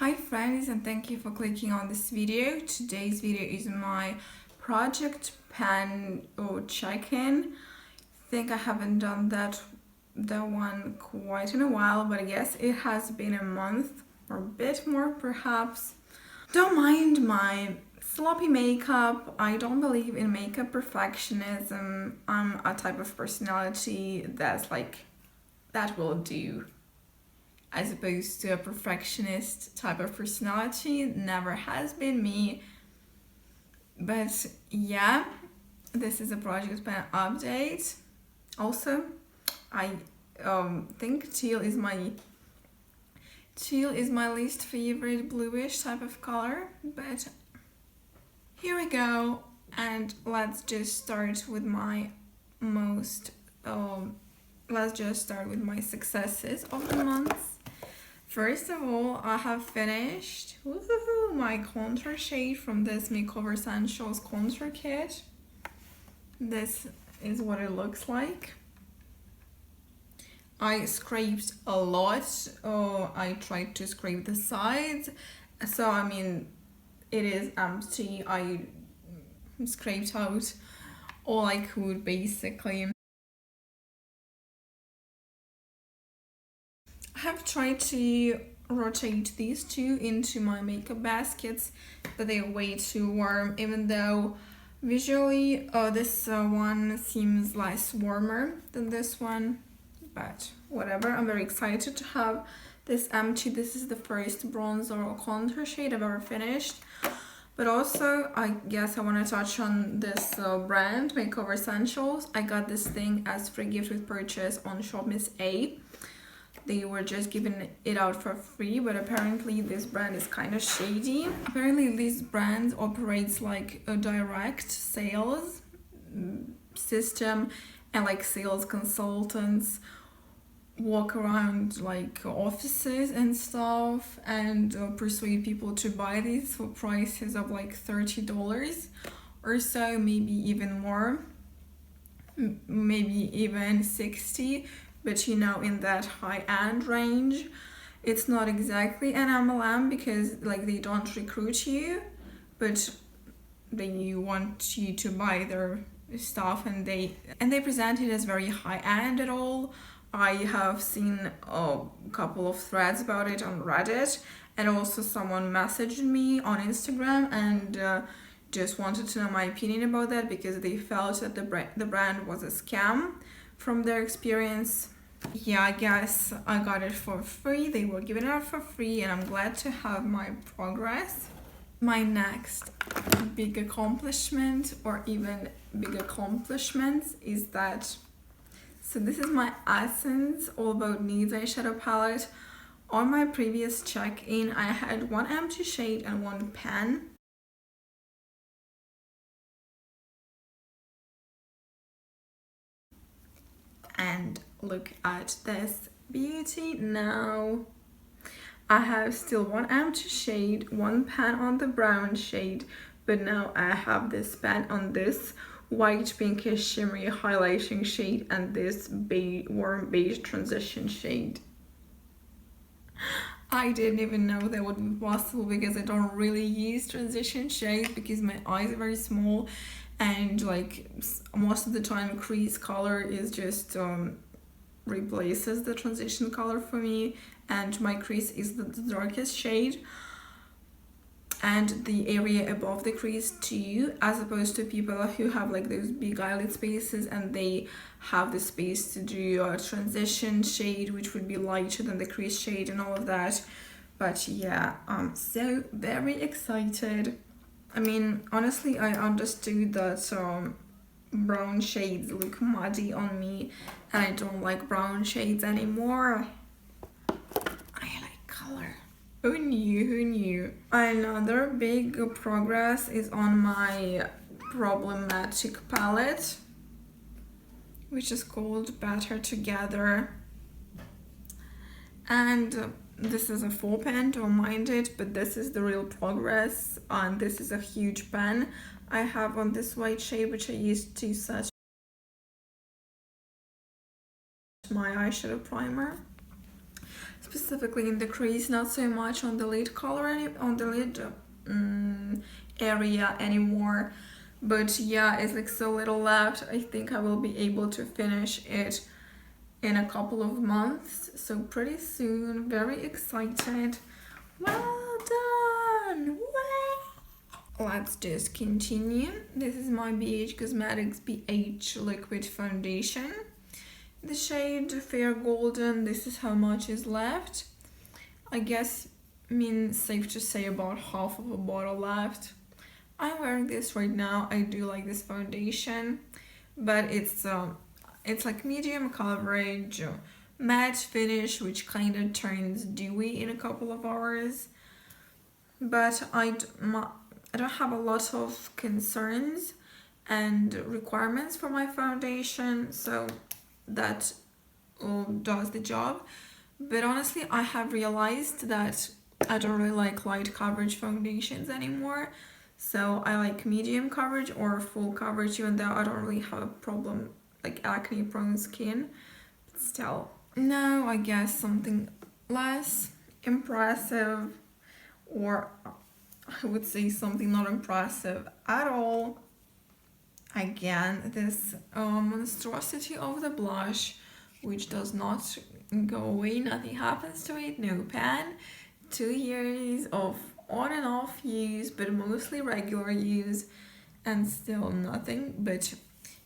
Hi friends, and thank you for clicking on this video. Today's video is my project pan or check-in. I think I haven't done that one quite in a while, but I guess it has been a month or a bit more perhaps. Don't mind my sloppy makeup. I don't believe in makeup perfectionism. I'm a type of personality that's like, that will do, as opposed to a perfectionist type of personality. Never has been me. But yeah, this is a project pan update. Also, I think teal is my least favorite bluish type of color, but here we go. And let's just start with my successes of the month. First of all, I have finished my contour shade from this Makeover Essentials contour kit. This is what it looks like. I scraped a lot. I tried to scrape the sides, so I mean it is empty. I scraped out all I could basically. I have tried to rotate these two into my makeup baskets, but they are way too warm, even though visually this one seems less warmer than this one, but whatever. I'm very excited to have this empty. This is the first bronzer or contour shade I've ever finished. But also, I guess I want to touch on this brand, Makeover Essentials. I got this thing as free gift with purchase on Shop Miss A. They were just giving it out for free, but apparently this brand is kind of shady. Apparently this brand operates like a direct sales system, and like sales consultants walk around like offices and stuff and persuade people to buy these for prices of like $30 or so, maybe even more, maybe even $60. But you know, in that high-end range. It's not exactly an MLM because like they don't recruit you, but they want you to buy their stuff, and they present it as very high-end at all. I have seen a couple of threads about it on Reddit, and also someone messaged me on Instagram and just wanted to know my opinion about that because they felt that the brand was a scam from their experience. Yeah, I guess I got it for free. They were giving it out for free, and I'm glad to have my progress. My next big accomplishment, or even big accomplishments, is that, so this is my Essence All About Nudes eyeshadow palette. On my previous check-in, I had one empty shade and one pan. And look at this beauty now. I have still one empty shade, one pan on the brown shade, but now I have this pan on this white pinkish shimmery highlighting shade and this warm beige transition shade. I didn't even know that would be possible because I don't really use transition shades because my eyes are very small, and like most of the time crease color is just replaces the transition color for me, and my crease is the darkest shade and the area above the crease too, as opposed to people who have like those big eyelid spaces and they have the space to do a transition shade which would be lighter than the crease shade and all of that. But yeah, I'm so very excited. I mean, honestly, I understood that brown shades look muddy on me, and I don't like brown shades anymore. I like color. Who knew? Who knew? Another big progress is on my problematic palette, which is called Better Together. And this is a full pan, don't mind it, but this is the real progress, and this is a huge pan I have on this white shade which I used to set my eyeshadow primer. specifically in the crease, not so much on the lid color, on the lid area anymore. But yeah, it's like so little left. I think I will be able to finish it in a couple of months, so pretty soon. Very excited. Well done! Let's just continue. This is my BH Cosmetics BH Liquid Foundation. The shade Fair Golden. This is how much is left. I guess, safe to say about half of a bottle left. I'm wearing this right now. I do like this foundation, but it's like medium coverage, matte finish, which kind of turns dewy in a couple of hours. But I don't have a lot of concerns and requirements for my foundation, so that does the job. But honestly, I have realized that I don't really like light coverage foundations anymore. So I like medium coverage or full coverage, even though I don't really have a problem like acne prone skin. But still, now I guess something less impressive, or I would say something not impressive at all. Again, this monstrosity of the blush, which does not go away, nothing happens to it, no pan. 2 years of on and off use, but mostly regular use, and still nothing. But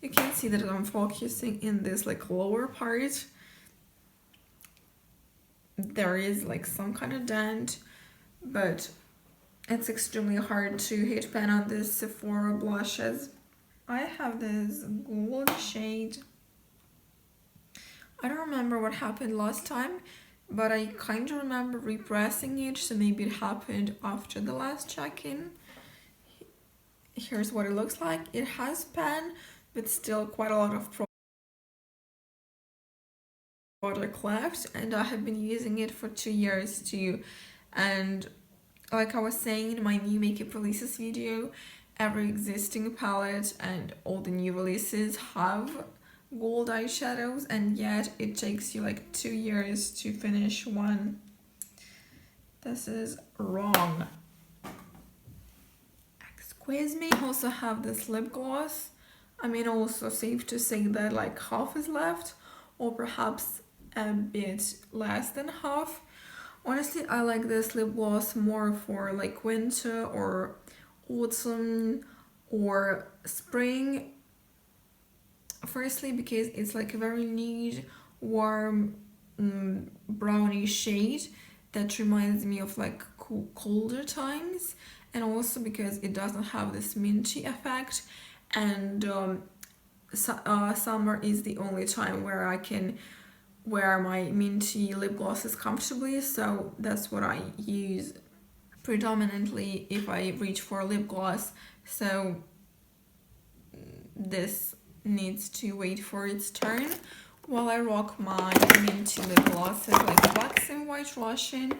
you can see that I'm focusing in this like lower part. There is like some kind of dent, but it's extremely hard to hit pan on this Sephora blushes. I have this gold shade. I don't remember what happened last time, but I kind of remember repressing it, so maybe it happened after the last check-in. Here's what it looks like. It has pan, but still quite a lot of product left, and I have been using it for 2 years too. And like I was saying in my new makeup releases video, every existing palette and all the new releases have gold eyeshadows, and yet it takes you like 2 years to finish one. This is wrong. Excuse me. I also have this lip gloss. Also safe to say that like half is left, or perhaps a bit less than half. Honestly, I like this lip gloss more for like winter or autumn or spring. Firstly, because it's like a very nude, warm, browny shade that reminds me of like colder times, and also because it doesn't have this minty effect, and summer is the only time where I can wear my minty lip glosses comfortably, so that's what I use predominantly if I reach for lip gloss. So this needs to wait for its turn while I rock my minty lip glosses like Wax and White Russian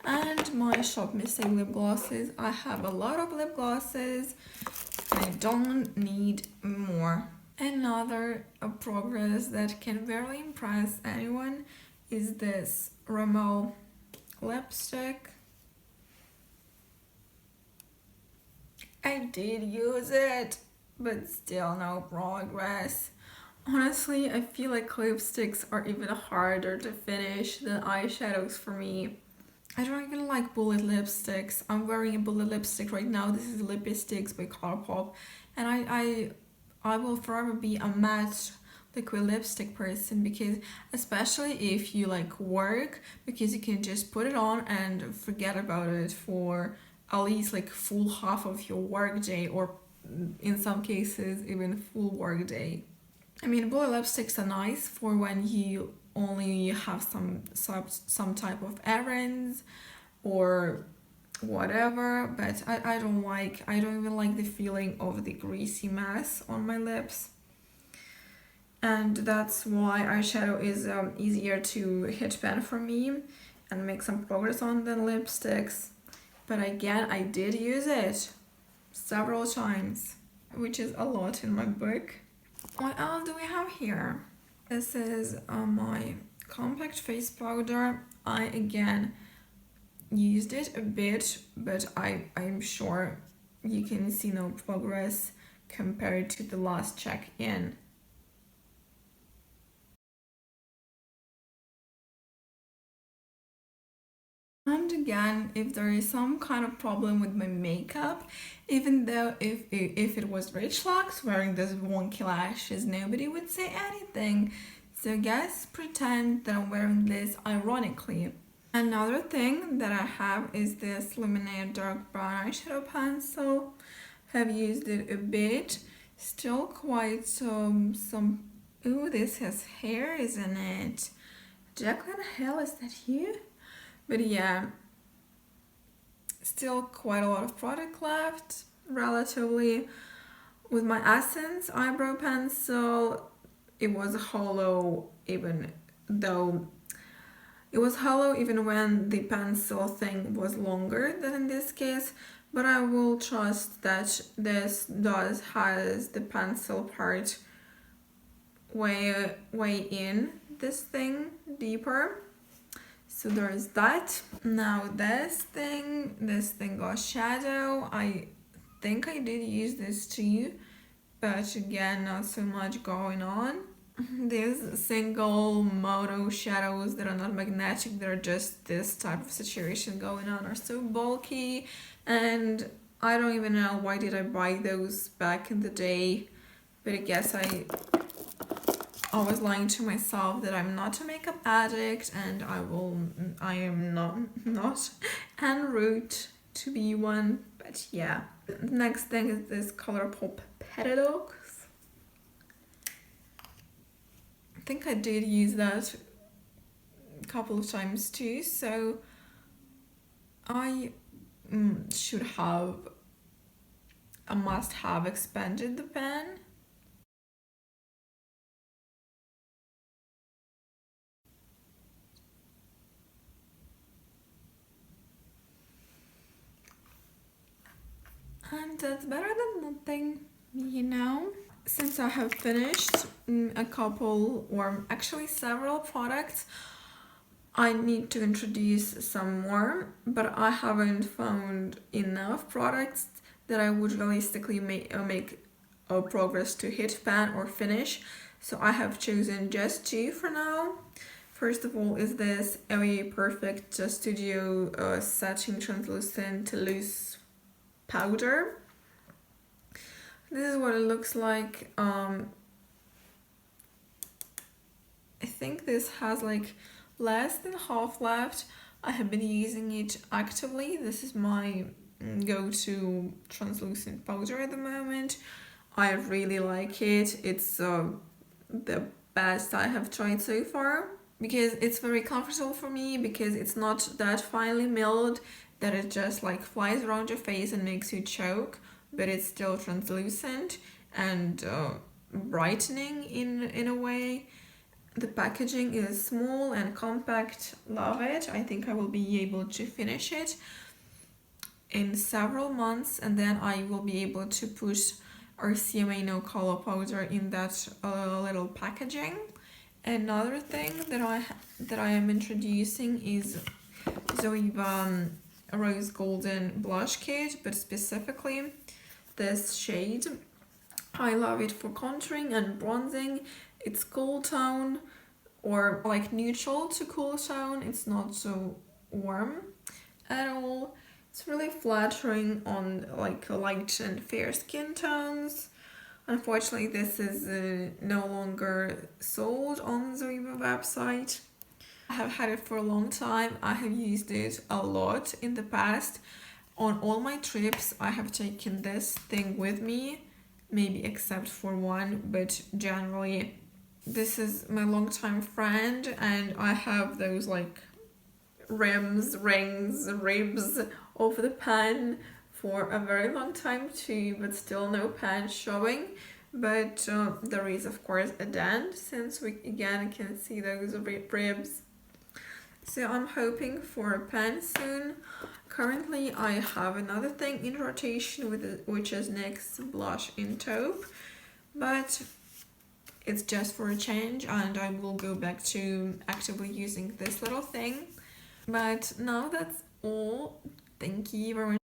and my Shop Mistake lip glosses. I have a lot of lip glosses. I don't need more. Another progress that can very impress anyone is this Rimmel lipstick. I did use it, but still no progress. Honestly, I feel like lipsticks are even harder to finish than eyeshadows for me. I don't even like bullet lipsticks. I'm wearing a bullet lipstick right now. This is Lippy Sticks by Colourpop, and I will forever be a matte liquid lipstick person, because especially if you like work, because you can just put it on and forget about it for at least like full half of your work day, or in some cases even full work day. Bullet lipsticks are nice for when you only have some type of errands or whatever, but I don't even like the feeling of the greasy mess on my lips, and that's why eyeshadow is easier to hit pan for me and make some progress on than lipsticks. But again, I did use it several times, which is a lot in my book. What else do we have here? This is my compact face powder. I again used it a bit, but I'm sure you can see no progress compared to the last check-in. And again, if there is some kind of problem with my makeup, even though if it was rich locks wearing those wonky lashes, nobody would say anything. So guys, pretend that I'm wearing this ironically. Another thing that I have is this Luminaire Dark Brown Eyeshadow Pencil. Have used it a bit. Still quite some. Ooh, this has hair, isn't it? Jacqueline Hill, is that you? But yeah, still quite a lot of product left, relatively. With my Essence eyebrow pencil, it was hollow even though it was hollow even when the pencil thing was longer than in this case, but I will trust that this does has the pencil part way in this thing deeper. So there's that. Now this thing got shadow. I think I did use this too, but again, not so much going on. These single moto shadows that are not magnetic, they're just this type of situation going on, are so bulky, and I don't even know why did I buy those back in the day, but I guess I was lying to myself that I'm not a makeup addict, and I am not en route to be one. But yeah, the next thing is this Colourpop Paradox. I think I did use that a couple of times too, so I must have expanded the pen. And that's better than nothing, you know? Since I have finished a couple, or actually several products, I need to introduce some more, but I haven't found enough products that I would realistically make a progress to hit pan or finish. So I have chosen just two for now. First of all is this LA Perfect Studio Setting Translucent Loose Powder. This is what it looks like. I think this has like less than half left. I have been using it actively. This is my go-to translucent powder at the moment. I really like it. It's the best I have tried so far because it's very comfortable for me, because it's not that finely milled that it just like flies around your face and makes you choke, but it's still translucent and brightening in a way. The packaging is small and compact. Love it. I think I will be able to finish it in several months, and then I will be able to put our CMA No Color powder in that little packaging. Another thing that I am introducing is Zoeva Rose Golden blush kit, but specifically this shade. I love it for contouring and bronzing. It's cool tone, or like neutral to cool tone. It's not so warm at all. It's really flattering on like light and fair skin tones. Unfortunately, this is no longer sold on the Zoeva website. I have had it for a long time. I have used it a lot in the past. On all my trips, I have taken this thing with me, maybe except for one, but generally this is my longtime friend, and I have those like ribs over the pan for a very long time too, but still no pan showing. But there is of course a dent, since we again can see those ribs. So I'm hoping for a pan soon. Currently I have another thing in rotation which is NYX blush in Taupe, but it's just for a change, and I will go back to actively using this little thing. But now that's all. Thank you very much